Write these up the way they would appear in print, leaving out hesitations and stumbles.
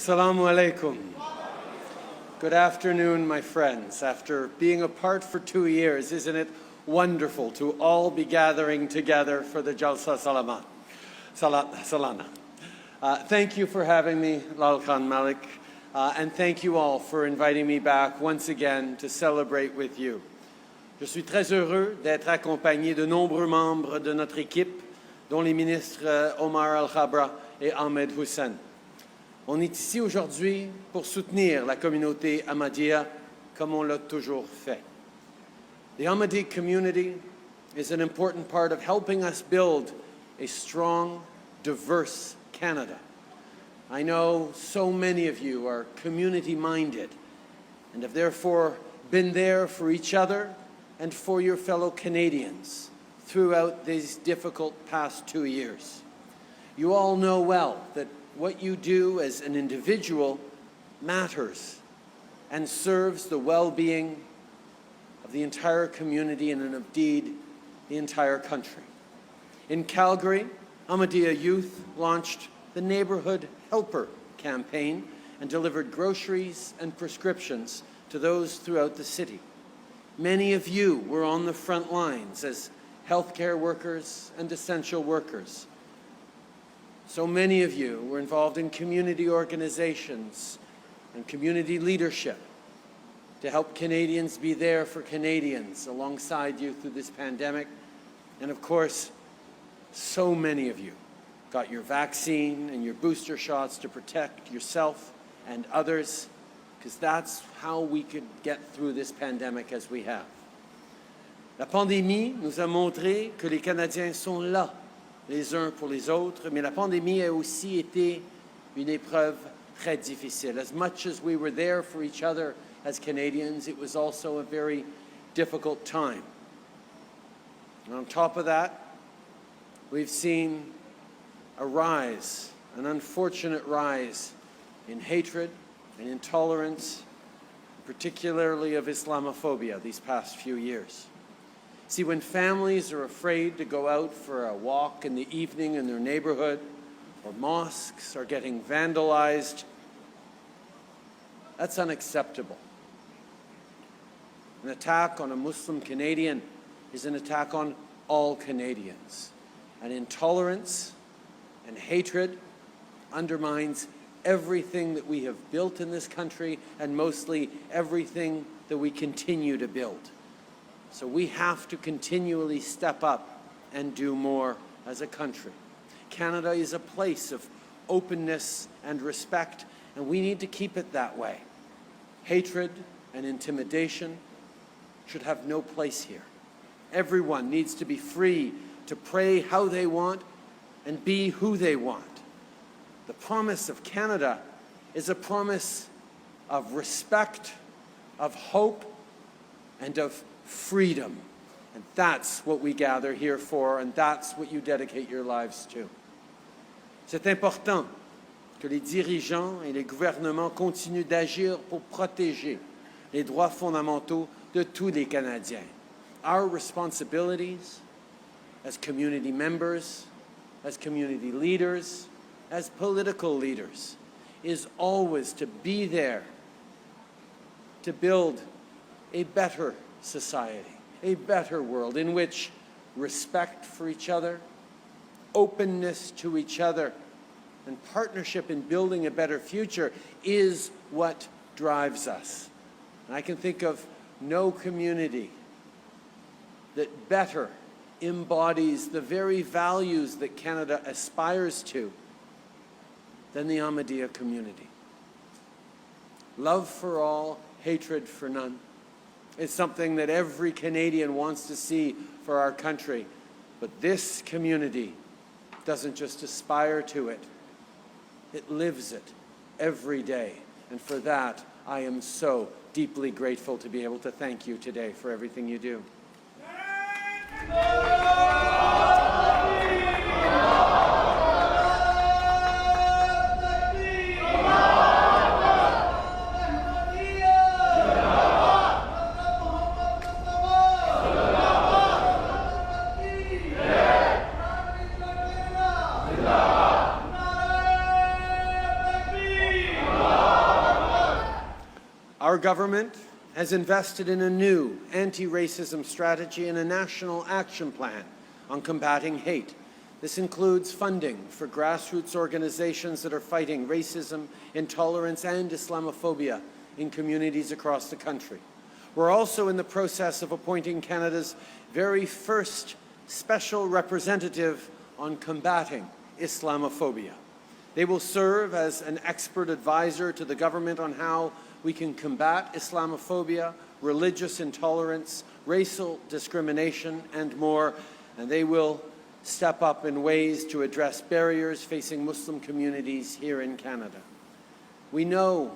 Assalamu alaikum. Good afternoon, my friends. After being apart for 2 years, isn't it wonderful to all be gathering together for the Jalsa Salana? Thank you for having me, Lal Khan Malik, and thank you all for inviting me back once again to celebrate with you. Je suis très heureux d'être accompagné de nombreux membres de notre équipe, dont les ministres Omar Al-Khabra et Ahmed Hussein. On est ici aujourd'hui pour soutenir la communauté Ahmadiyya comme on l'a toujours fait. The Ahmadiyya community is an important part of helping us build a strong, diverse Canada. I know so many of you are community-minded and have therefore been there for each other and for your fellow Canadians throughout these difficult past 2 years. You all know well that what you do as an individual matters and serves the well-being of the entire community and indeed the entire country. In Calgary, Ahmadiyya Youth launched the Neighborhood Helper campaign and delivered groceries and prescriptions to those throughout the city. Many of you were on the front lines as healthcare workers and essential workers. So many of you were involved in community organizations and community leadership to help Canadians be there for Canadians alongside you through this pandemic. And of course, so many of you got your vaccine and your booster shots to protect yourself and others, because that's how we could get through this pandemic as we have. La pandémie nous a montré que les Canadiens sont là les uns pour les autres, mais la pandémie a aussi été une épreuve très difficile. As much as we were there for each other as Canadians, it was also a very difficult time. And on top of that, we've seen a rise, an unfortunate rise in hatred and intolerance, particularly of Islamophobia these past few years. See, when families are afraid to go out for a walk in the evening in their neighborhood, or mosques are getting vandalized, that's unacceptable. An attack on a Muslim Canadian is an attack on all Canadians. And intolerance and hatred undermines everything that we have built in this country, and mostly everything that we continue to build. So we have to continually step up and do more as a country. Canada is a place of openness and respect, and we need to keep it that way. Hatred and intimidation should have no place here. Everyone needs to be free to pray how they want and be who they want. The promise of Canada is a promise of respect, of hope, and of freedom. And that's what we gather here for, and that's what you dedicate your lives to. C'est important que les dirigeants et les gouvernements continuent d'agir pour protéger les droits fondamentaux de tous les Canadiens. Our responsibilities as community members, as community leaders, as political leaders, is always to be there to build a better society, a better world in which respect for each other, openness to each other, and partnership in building a better future is what drives us. And I can think of no community that better embodies the very values that Canada aspires to than the Ahmadiyya community. Love for all, hatred for none. It's something that every Canadian wants to see for our country. But this community doesn't just aspire to it, it lives it every day. And for that, I am so deeply grateful to be able to thank you today for everything you do. Our government has invested in a new anti-racism strategy and a national action plan on combating hate. This includes funding for grassroots organizations that are fighting racism, intolerance, and Islamophobia in communities across the country. We're also in the process of appointing Canada's very first special representative on combating Islamophobia. They will serve as an expert advisor to the government on how we can combat Islamophobia, religious intolerance, racial discrimination, and more, and they will step up in ways to address barriers facing Muslim communities here in Canada. We know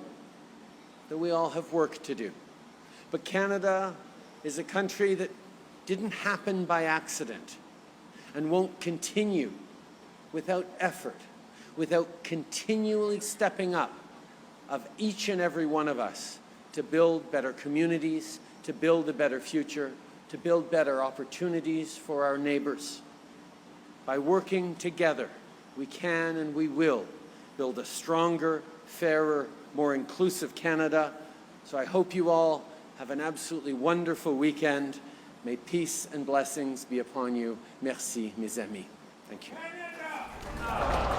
that we all have work to do, but Canada is a country that didn't happen by accident and won't continue without effort, without continually stepping up of each and every one of us to build better communities, to build a better future, to build better opportunities for our neighbors. By working together, we can and we will build a stronger, fairer, more inclusive Canada. So I hope you all have an absolutely wonderful weekend. May peace and blessings be upon you. Merci, mes amis. Thank you.